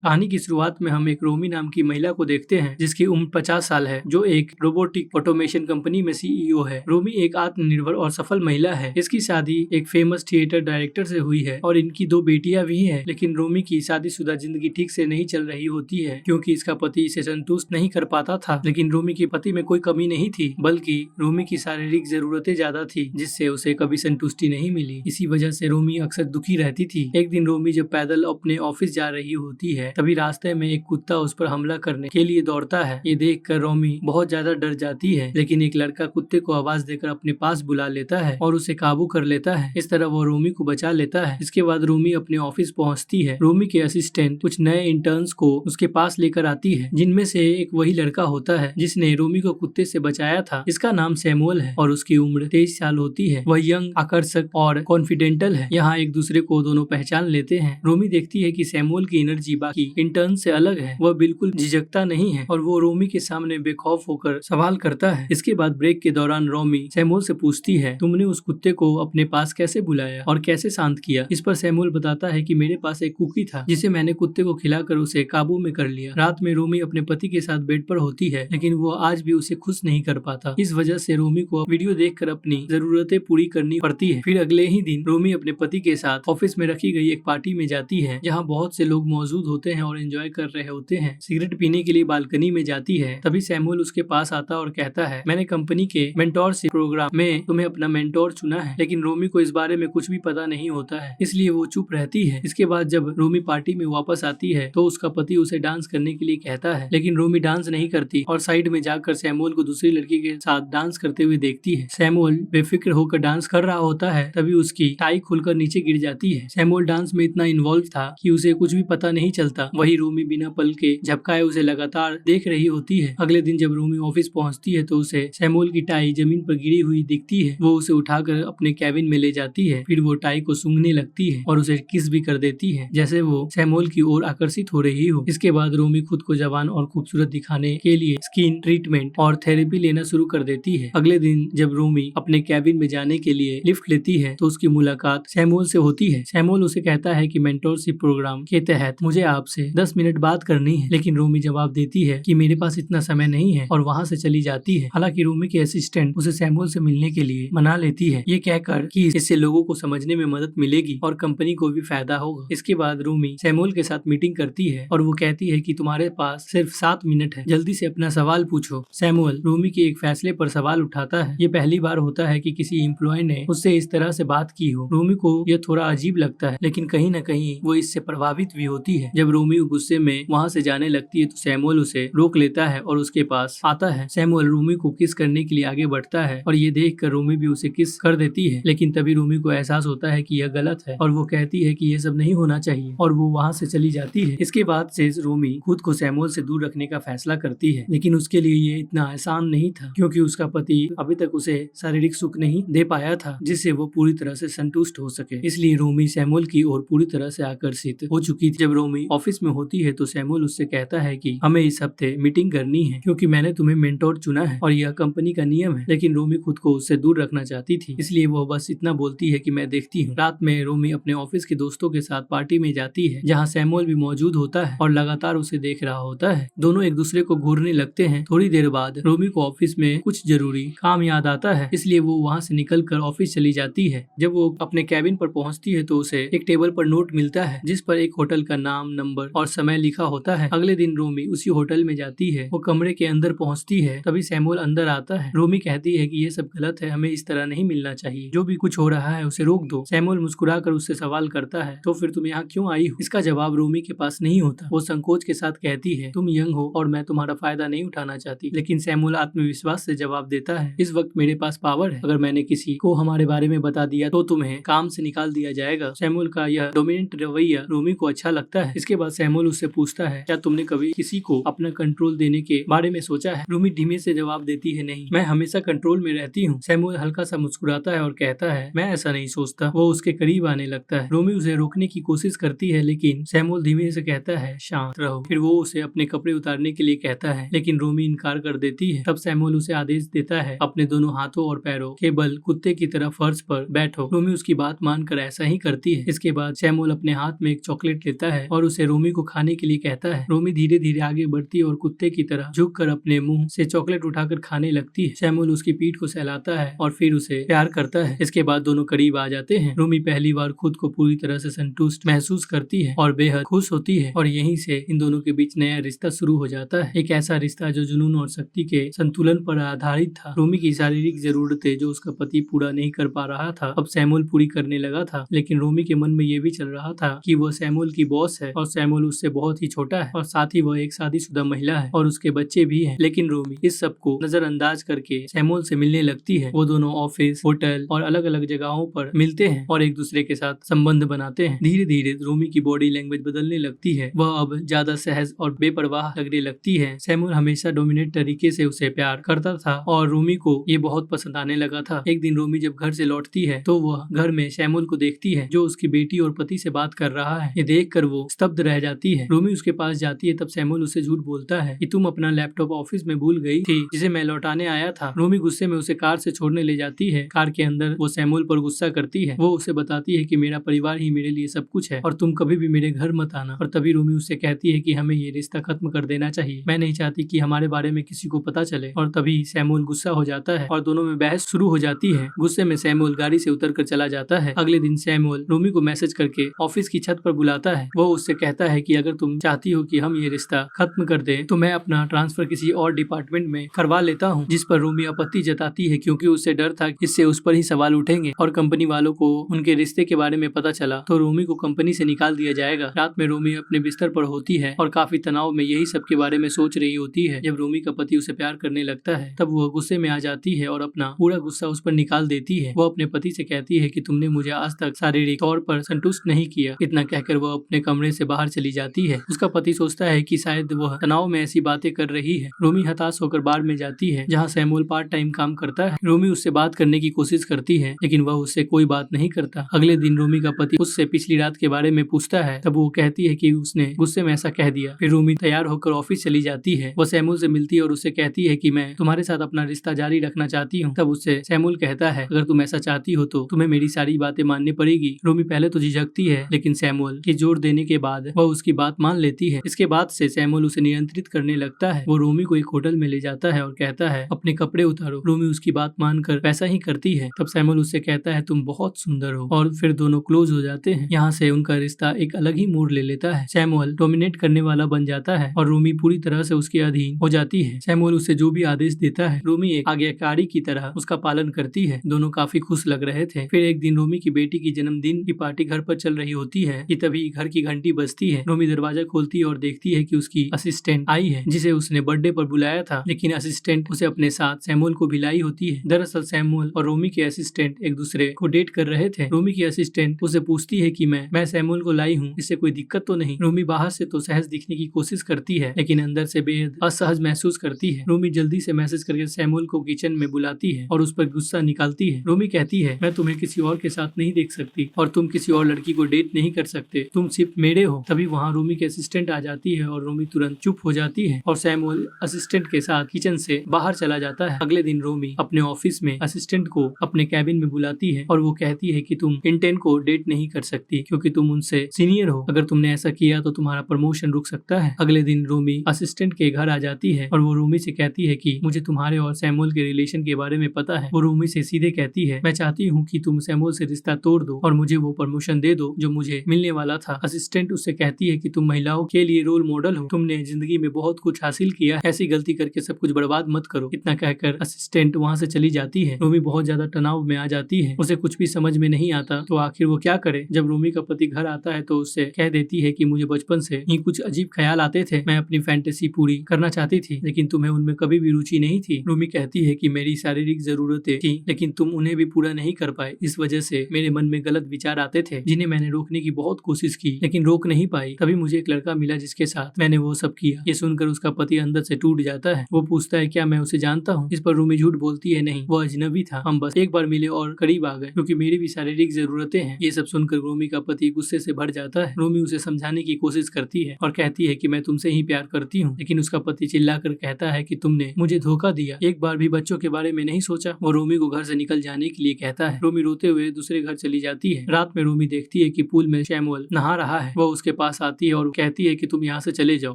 कहानी की शुरुआत में हम एक रोमी नाम की महिला को देखते हैं जिसकी उम्र 50 साल है, जो एक रोबोटिक ऑटोमेशन कंपनी में सीईओ है। रोमी एक आत्मनिर्भर और सफल महिला है। इसकी शादी एक फेमस थिएटर डायरेक्टर से हुई है और इनकी 2 बेटियां भी हैं। लेकिन रोमी की शादीशुदा जिंदगी ठीक से नहीं चल रही होती है क्योंकि इसका पति इसे संतुष्ट नहीं कर पाता था। लेकिन रोमी के पति में कोई कमी नहीं थी, बल्कि रोमी की शारीरिक जरूरतें ज्यादा थी जिससे उसे कभी संतुष्टि नहीं मिली। इसी वजह से रोमी अक्सर दुखी रहती थी। एक दिन रोमी जब पैदल अपने ऑफिस जा रही होती है, तभी रास्ते में एक कुत्ता उस पर हमला करने के लिए दौड़ता है। ये देखकर रोमी बहुत ज्यादा डर जाती है, लेकिन एक लड़का कुत्ते को आवाज देकर अपने पास बुला लेता है और उसे काबू कर लेता है। इस तरह वो रोमी को बचा लेता है। इसके बाद रोमी अपने ऑफिस पहुंचती है। रोमी के असिस्टेंट कुछ नए इंटर्न्स को उसके पास लेकर आती है, जिनमें से एक वही लड़का होता है जिसने रोमी को कुत्ते से बचाया था। इसका नाम सैमुअल है और उसकी उम्र 23 साल होती है। वह यंग, आकर्षक और कॉन्फिडेंटल है। यहाँ एक दूसरे को दोनों पहचान लेते हैं। रोमी देखती है कि सैमुअल की एनर्जी बाकी इंटर्न से अलग है। वह बिल्कुल झिझकता नहीं है और वो रोमी के सामने बेखौफ होकर सवाल करता है। इसके बाद ब्रेक के दौरान रोमी सैमुअल से पूछती है, तुमने उस कुत्ते को अपने पास कैसे बुलाया और कैसे शांत किया? इस पर सैमुअल बताता है कि मेरे पास एक कुकी था जिसे मैंने कुत्ते को खिलाकर उसे काबू में कर लिया। रात में रोमी अपने पति के साथ बेड पर होती है, लेकिन वो आज भी उसे खुश नहीं कर पाता। इस वजह से रोमी को वीडियो देखकर अपनी जरूरतें पूरी करनी पड़ती है। फिर अगले ही दिन रोमी अपने पति के साथ ऑफिस में रखी गई एक पार्टी में जाती है, जहाँ बहुत से लोग मौजूद होते हैं और एंजॉय कर रहे होते हैं। सिगरेट पीने के लिए बालकनी में जाती है। तभी सैमुअल उसके पास आता और कहता है, मैंने कंपनी के मेंटोरशिप प्रोग्राम में तुम्हें अपना मेंटोर चुना है। लेकिन रोमी को इस बारे में कुछ भी पता नहीं होता है, इसलिए वो चुप रहती है। इसके बाद जब रोमी पार्टी में वापस आती है तो उसका पति उसे डांस करने के लिए कहता है, लेकिन रोमी डांस नहीं करती और साइड में जाकर सैमुअल को दूसरी लड़की के साथ डांस करते हुए देखती है। सैमुअल बेफिक्र होकर डांस कर रहा होता है, तभी उसकी टाई खुलकर नीचे गिर जाती है। सैमुअल डांस में इतना इन्वॉल्व था कि उसे कुछ भी पता नहीं चलता। वही रोमी बिना पल के झपकाए उसे लगातार देख रही होती है। अगले दिन जब रोमी ऑफिस पहुंचती है तो उसे सैमुअल की टाई जमीन पर गिरी हुई दिखती है। वो उसे उठाकर अपने कैबिन में ले जाती है। फिर वो टाई को सूंघने लगती है और उसे किस भी कर देती है, जैसे वो सैमुअल की ओर आकर्षित हो रही हो। इसके बाद रोमी खुद को जवान और खूबसूरत दिखाने के लिए स्किन ट्रीटमेंट और थेरेपी लेना शुरू कर देती है। अगले दिन जब रोमी अपने कैबिन में जाने के लिए लिफ्ट लेती है तो उसकी मुलाकात सैमुअल से होती है। सैमुअल उसे कहता है कि मेंटोरशिप प्रोग्राम के तहत मुझे आपसे 10 मिनट बात करनी है, लेकिन रोमी जवाब देती है कि मेरे पास इतना समय नहीं है और वहाँ से चली जाती है। हालांकि रोमी के असिस्टेंट उसे सैमुअल से मिलने के लिए मना लेती है, ये कहकर कि इससे लोगों को समझने में मदद मिलेगी और कंपनी को भी फायदा होगा। इसके बाद रोमी सैमुअल के साथ मीटिंग करती है और वो कहती है कि तुम्हारे पास सिर्फ 7 मिनट है, जल्दी से अपना सवाल पूछो। सैमुअल रोमी के एक फैसले पर सवाल उठाता है। ये पहली बार होता है कि किसी एम्प्लॉय ने उससे इस तरह से बात की हो। रोमी को यह थोड़ा अजीब लगता है, लेकिन कहीं न कहीं वो इससे प्रभावित भी होती है। जब रोमी गुस्से में वहाँ से जाने लगती है तो सैमुअल उसे रोक लेता है और उसके पास आता है। सैमुअल रोमी को किस करने के लिए आगे बढ़ता है और ये देखकर रोमी भी उसे किस कर देती है, लेकिन तभी रोमी को एहसास होता है कि यह गलत है और वो कहती है कि ये सब नहीं होना चाहिए और वो वहाँ से चली जाती है। इसके बाद से रोमी खुद को सैमुअल से दूर रखने का फैसला करती है, लेकिन उसके लिए ये इतना आसान नहीं था क्योंकि उसका पति अभी तक उसे शारीरिक सुख नहीं दे पाया था जिससे वो पूरी तरह से संतुष्ट हो सके। इसलिए रोमी सैमुअल की ओर पूरी तरह से आकर्षित हो चुकी थी। जब रोमी ऑफिस में होती है तो सैमुअल उससे कहता है कि हमें इस हफ्ते मीटिंग करनी है क्योंकि मैंने तुम्हें मेंटोर चुना है और यह कंपनी का नियम है। लेकिन रोमी खुद को उससे दूर रखना चाहती थी, इसलिए वो बस इतना बोलती है कि मैं देखती हूँ। रात में रोमी अपने ऑफिस के दोस्तों के साथ पार्टी में जाती है, जहाँ सैमुअल भी मौजूद होता है और लगातार उसे देख रहा होता है। दोनों एक दूसरे को घूरने लगते हैं। थोड़ी देर बाद रोमी को ऑफिस में कुछ जरूरी काम याद आता है, इसलिए वो वहाँ से निकलकर ऑफिस चली जाती है। जब वो अपने कैबिन पर पहुँचती है तो उसे एक टेबल पर नोट मिलता है जिस पर एक होटल का नाम, नंबर और समय लिखा होता है। अगले दिन रोमी उसी होटल में जाती है। वो कमरे के अंदर पहुँचती है, तभी सैमुअल अंदर आता है। रोमी कहती है कि ये सब गलत है, हमें इस तरह नहीं मिलना चाहिए, जो भी कुछ हो रहा है उसे रोक दो। सैमुअल मुस्कुराकर उससे सवाल करता है, तो फिर तुम यहाँ क्यों आई हो? इसका जवाब रोमी के पास नहीं होता। वो संकोच के साथ कहती है, तुम यंग हो और मैं तुम्हारा फायदा नहीं उठाना चाहती। लेकिन सैमुअल आत्मविश्वास से जवाब देता है, इस वक्त मेरे पास पावर है, अगर मैंने किसी को हमारे बारे में बता दिया तो तुम्हें काम से निकाल दिया जाएगा। सैमुअल का यह डोमिनेंट रवैया रोमी को अच्छा लगता है। इसके बाद सैमुअल उससे पूछता है, क्या तुमने कभी किसी को अपना कंट्रोल देने के बारे में सोचा है? रोमी धीमे से जवाब देती है, नहीं, मैं हमेशा कंट्रोल में रहती हूँ। सैमुअल हल्का सा मुस्कुराता है और कहता है, मैं ऐसा नहीं सोचता। वो उसके करीब आने लगता है। रोमी उसे रोकने की कोशिश करती है, लेकिन सैमुअल धीमे से कहता है, शांत रहो। फिर वो उसे अपने कपड़े उतारने के लिए कहता है, लेकिन रोमी इनकार कर देती है। तब सैमुअल उसे आदेश देता है, अपने दोनों हाथों और पैरों के बल कुत्ते की तरह फर्श पर बैठो। रोमी उसकी बात मानकर ऐसा ही करती है। इसके बाद सैमुअल अपने हाथ में एक चॉकलेट लेता है और उसे रोमी को खाने के लिए कहता है। रोमी धीरे धीरे आगे बढ़ती है और कुत्ते की तरह झुककर अपने मुंह से चॉकलेट उठाकर खाने लगती है। सैमुअल उसकी पीठ को सहलाता है और फिर उसे प्यार करता है। इसके बाद दोनों करीब आ जाते हैं। रोमी पहली बार खुद को पूरी तरह से संतुष्ट महसूस करती है और बेहद खुश होती है और यहीं से इन दोनों के बीच नया रिश्ता शुरू हो जाता है। एक ऐसा रिश्ता जो जुनून और शक्ति के संतुलन पर आधारित था। रोमी की शारीरिक जरूरतें जो उसका पति पूरा नहीं कर पा रहा था, अब सैमुअल पूरी करने लगा था। लेकिन रोमी के मन में ये भी चल रहा था कि वह सैमुअल की बॉस है और सैमुअल उससे बहुत ही छोटा है और साथ ही वह एक शादीशुदा महिला है और उसके बच्चे भी हैं। लेकिन रोमी इस सब को नजरअंदाज करके सैमुअल से मिलने लगती है। वो दोनों ऑफिस, होटल और अलग अलग जगहों पर मिलते हैं और एक दूसरे के साथ संबंध बनाते हैं। धीरे धीरे रोमी की बॉडी लैंग्वेज बदलने लगती है। वह अब ज्यादा सहज और बेपरवाह लगने लगती है। सैमुअल हमेशा डोमिनेट तरीके से उसे प्यार करता था और रोमी को ये बहुत पसंद आने लगा था। एक दिन रोमी जब घर से लौटती है तो वह घर में सैमुअल को देखती है जो उसकी बेटी और पति से बात कर रहा है। ये देखकर वो स्तब्ध रह जाती है। रोमी उसके पास जाती है तब सैमुअल उसे झूठ बोलता है कि तुम अपना लैपटॉप ऑफिस में भूल गई थी जिसे मैं लौटाने आया था। रोमी गुस्से में उसे कार से छोड़ने ले जाती है। कार के अंदर वो सैमुअल पर गुस्सा करती है। वो उसे बताती है कि मेरा परिवार ही मेरे लिए सब कुछ है और तुम कभी भी मेरे घर मत आना। और तभी रोमी उससे कहती है कि हमें ये रिश्ता खत्म कर देना चाहिए। मैं नहीं चाहती कि हमारे बारे में किसी को पता चले। और तभी सैमुअल गुस्सा हो जाता है और दोनों में बहस शुरू हो जाती है। गुस्से में सैमुअल गाड़ी से उतर कर चला जाता है। अगले दिन सैमुअल रोमी को मैसेज करके ऑफिस की छत पर बुलाता है। वो उससे कहता है कि अगर तुम चाहती हो कि हम ये रिश्ता खत्म कर दें तो मैं अपना ट्रांसफर किसी और डिपार्टमेंट में करवा लेता हूँ। जिस पर रोमी आपत्ति जताती है क्योंकि उससे डर था इससे उस पर ही सवाल उठेंगे और कंपनी वालों को उनके रिश्ते के बारे में पता चला तो रोमी को कंपनी से निकाल दिया जाएगा। रात में रोमी अपने बिस्तर पर होती है और काफी तनाव में यही सब के बारे में सोच रही होती है। जब रोमी का पति उसे प्यार करने लगता है तब वह गुस्से में आ जाती है और अपना पूरा गुस्सा उस पर निकाल देती है। वो अपने पति से कहती है कि तुमने मुझे आज तक शारीरिक तौर पर संतुष्ट नहीं किया। इतना कहकर वह अपने कमरे से बाहर चली जाती है। उसका पति सोचता है कि शायद वह तनाव में ऐसी बातें कर रही है। रोमी हताश होकर बार में जाती है जहाँ सैमुअल पार्ट टाइम काम करता है। रोमी उससे बात करने की कोशिश करती है लेकिन वह उससे कोई बात नहीं करता। अगले दिन रोमी का पति उससे पिछली रात के बारे में पूछता है तब वो कहती है कि उसने गुस्से में ऐसा कह दिया। फिर रोमी तैयार होकर ऑफिस चली जाती है। वह सैमुअल से मिलती है और उससे कहती है कि मैं तुम्हारे साथ अपना रिश्ता जारी रखना चाहती हूँ। तब उससे सैमुअल कहता है अगर तुम ऐसा चाहती हो तो तुम्हें मेरी सारी बातें माननी पड़ेगी। रोमी पहले तो झिझकती है लेकिन सैमुअल के जोर देने के बाद वह उसकी बात मान लेती है। इसके बाद से सैमुअल उसे नियंत्रित करने लगता है। वो रोमी को एक होटल में ले जाता है और कहता है अपने कपड़े उतारो। रोमी उसकी बात मानकर वैसा ही करती है। तब सैमुअल उससे कहता है तुम बहुत सुंदर हो और फिर दोनों क्लोज हो जाते हैं। यहाँ से उनका रिश्ता एक अलग ही मोड़ ले लेता है। सैमुअल डोमिनेट करने वाला बन जाता है और रोमी पूरी तरह से उसके अधीन हो जाती है। सैमुअल उसे जो भी आदेश देता है रोमी एक आज्ञाकारी की तरह उसका पालन करती है। दोनों काफी खुश लग रहे थे। फिर एक दिन रोमी की बेटी की जन्मदिन की पार्टी घर पर चल रही होती है कि तभी घर की घंटी बजती है। रोमी दरवाजा खोलती है और देखती है कि उसकी असिस्टेंट आई है जिसे उसने बर्थडे पर बुलाया था। लेकिन असिस्टेंट उसे अपने साथ सैमुअल को भी लाई होती है। दरअसल सैमुअल और रोमी के असिस्टेंट एक दूसरे को डेट कर रहे थे। रोमी की असिस्टेंट उसे पूछती है कि मैं सैमुअल को लाई हूँ, इससे कोई दिक्कत तो नहीं। रोमी बाहर से तो सहज दिखने की कोशिश करती है लेकिन अंदर से बेहद असहज महसूस करती है। रोमी जल्दी से मैसेज करके सैमुअल को किचन में बुलाती है और उस पर गुस्सा निकालती है। रोमी कहती है मैं तुम्हें किसी और के साथ नहीं देख सकती और तुम किसी और लड़की को डेट नहीं कर सकते, तुम सिर्फ मेरे हो। तभी वहाँ रोमी के असिस्टेंट आ जाती है और रोमी तुरंत चुप हो जाती है और सैमुअल असिस्टेंट के साथ किचन से बाहर चला जाता है। अगले दिन रोमी अपने ऑफिस में असिस्टेंट को अपने कैबिन में बुलाती है और वो कहती है कि तुम इंटेन को डेट नहीं कर सकती क्योंकि तुम उनसे सीनियर हो। अगर तुमने ऐसा किया तो तुम्हारा प्रमोशन रुक सकता है। अगले दिन रोमी असिस्टेंट के घर आ जाती है और वो रोमी से कहती है कि मुझे तुम्हारे और सैमुअल के रिलेशन के बारे में पता है। वो रोमी से सीधे कहती है मैं चाहती हूँ कि तुम सैमुअल से रिश्ता तोड़ दो और मुझे वो प्रमोशन दे दो जो मुझे मिलने वाला था। असिस्टेंट उससे कहती है कि तुम महिलाओं के लिए रोल मॉडल हो, तुमने जिंदगी में बहुत कुछ हासिल किया, ऐसी गलती करके सब कुछ बर्बाद मत करो। इतना कहकर असिस्टेंट वहाँ से चली जाती है। रोमी बहुत ज्यादा तनाव में आ जाती है। उसे कुछ भी समझ में नहीं आता तो आखिर वो क्या करे। जब रोमी का पति घर आता है तो उससे कह देती है कि मुझे बचपन से ही कुछ अजीब ख्याल आते थे, मैं अपनी फैंटेसी पूरी करना चाहती थी लेकिन तुम्हें उनमें कभी भी रुचि नहीं थी। रोमी कहती है कि मेरी शारीरिक जरूरतें थी लेकिन तुम उन्हें भी पूरा नहीं कर पाए, इस वजह से मेरे मन में गलत विचार आते थे जिन्हें मैंने रोकने की बहुत कोशिश की लेकिन रोक नहीं पाई। तभी मुझे एक लड़का मिला जिसके साथ मैंने वो सब किया। ये सुनकर उसका पति अंदर से टूट जाता है। वो पूछता है क्या मैं उसे जानता हूँ। इस पर रोमी झूठ बोलती है नहीं, वो अजनबी था, हम बस एक बार मिले और करीब आ गए क्योंकि मेरी भी शारीरिक जरूरतें हैं। ये सब सुनकर रोमी का पति गुस्से से भर जाता है। रोमी उसे समझाने की कोशिश करती है और कहती है कि मैं तुमसे ही प्यार करती हूँ लेकिन उसका पति चिल्लाकर कहता है कि तुमने मुझे धोखा दिया, एक बार भी बच्चों के बारे में नहीं सोचा। वो रोमी को घर से निकल जाने के लिए कहता है। रोमी रोते हुए दूसरे घर चली जाती है। रात में रोमी देखती है कि पूल में सैमुअल नहा रहा है। वो उसके पास आती है और कहती है कि तुम यहाँ से चले जाओ,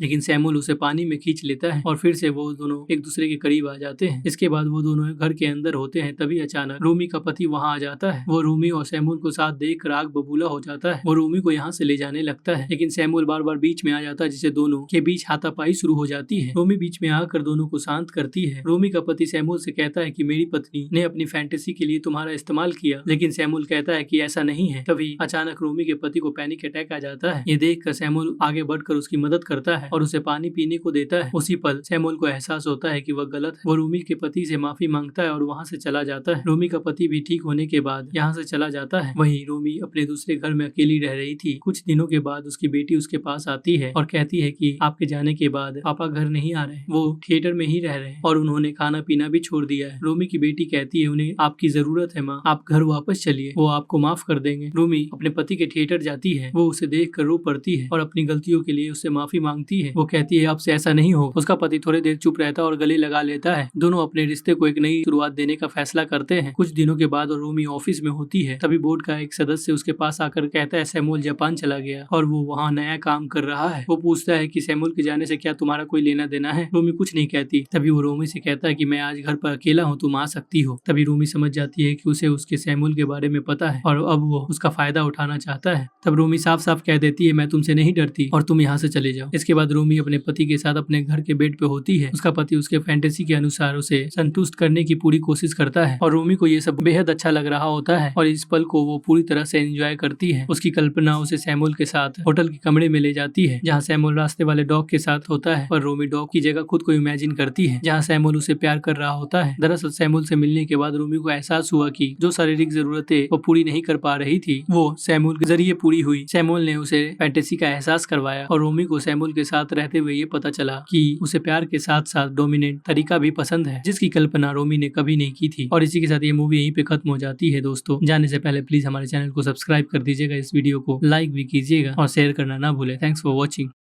लेकिन सैमुअल उसे पानी में खींच लेता है और फिर से वो दोनों एक दूसरे के करीब आ जाते हैं। इसके बाद वो दोनों घर के अंदर होते हैं, तभी अचानक रोमी का पति वहाँ आ जाता है। वो रोमी और सैमुअल को साथ देख कर आग बबूला हो जाता है। वो रोमी को यहाँ से ले जाने लगता है, लेकिन सैमुअल बार बार बीच में आ जाता है, जिससे दोनों के बीच हाथापाई शुरू हो जाती है। रोमी बीच में आकर दोनों को शांत करती है। रोमी का पति सैमुअल से कहता है कि मेरी पत्नी ने अपनी फैंटेसी के लिए तुम्हारा इस्तेमाल किया, लेकिन सैमुअल कहता है कि ऐसा नहीं है। तभी अचानक रोमी के पति को पैनिक अटैक आ जाता है। ये देखकर सैमुअल आगे बढ़कर उसकी मदद करता है और उसे पानी पीने को देता है। उसी पल सैमुअल को एहसास होता है कि वह गलत है। वो रोमी के पति से माफी मांगता है और वहाँ से चला जाता है। रोमी का पति भी ठीक होने के बाद यहाँ से चला जाता है। वहीं रोमी अपने दूसरे घर में अकेली रह रही थी। कुछ दिनों के बाद उसकी बेटी उसके पास आती है और कहती है कि आपके जाने के बाद पापा घर नहीं आ रहे, वो थिएटर में ही रह रहे हैं और उन्होंने खाना पीना भी छोड़ दिया है। रोमी की बेटी कहती है उन्हें आपकी जरूरत है माँ, आप घर वापस चलिए, वो आपको माफ कर देंगे। रोमी अपने पति के थिएटर जाती है। वो उसे देख कर रो पड़ती है और अपनी गलतियों के लिए उससे माफी मांगती है। वो कहती है आपसे ऐसा नहीं हो। उसका पति थोड़ी देर चुप रहता है और गले लगा लेता है। दोनों अपने रिश्ते को एक नई शुरुआत देने का फैसला करते हैं। कुछ दिनों के बाद रोमी ऑफिस में होती है, तभी बोर्ड का एक सदस्य उसके पास आकर कहता है सैमुअल जापान चला गया और वो वहाँ नया काम कर रहा है। वो पूछता है कि सैमुअल के जाने से क्या तुम्हारा कोई लेना देना है। रोमी कुछ नहीं कहती। तभी वो रोमी से कहता है कि मैं आज घर पर अकेला हूँ, तुम आ सकती हो। तभी रोमी समझ जाती है कि उसे उसके सैमुअल के बारे में पता है और अब वो उसका फायदा उठाना चाहता है। तब रोमी साफ साफ कह देती है मैं तुमसे नहीं डरती और तुम यहाँ से चले जाओ। इसके बाद रोमी अपने पति के साथ अपने घर के बेड पे होती है। उसका पति उसके फैंटेसी के अनुसार उसे संतुष्ट करने की पूरी कोशिश करता है और रोमी को ये सब बेहद अच्छा लग रहा होता है और इस पल को वो पूरी तरह से एंजॉय करती है। उसकी कल्पना उसे सैमुअल के साथ होटल के कमरे में ले जाती है, जहाँ सैमुअल रास्ते वाले डॉग के साथ होता है और रोमी डॉग की जगह खुद को इमेजिन करती है, जहाँ सैमुअल उसे प्यार कर रहा होता है। दरअसल सैमुअल से मिलने के बाद रोमी को एहसास हुआ कि जो शारीरिक जरूरतें वो पूरी नहीं कर पा रही थी, वो सैमुअल के जरिए पूरी हुई। सैमुअल ने उसे फैंटेसी का एहसास करवाया और रोमी को सैमुअल के साथ रहते हुए ये पता चला कि उसे प्यार के साथ साथ डोमिनेंट तरीका भी पसंद है, जिसकी कल्पना रोमी ने कभी नहीं की थी। और इसी के साथ ये मूवी यहीं पे खत्म हो जाती है। दोस्तों जाने से पहले प्लीज हमारे चैनल को सब्सक्राइब कर दीजिएगा, इस वीडियो को लाइक भी कीजिएगा और शेयर करना ना भूले। Thanks for watching.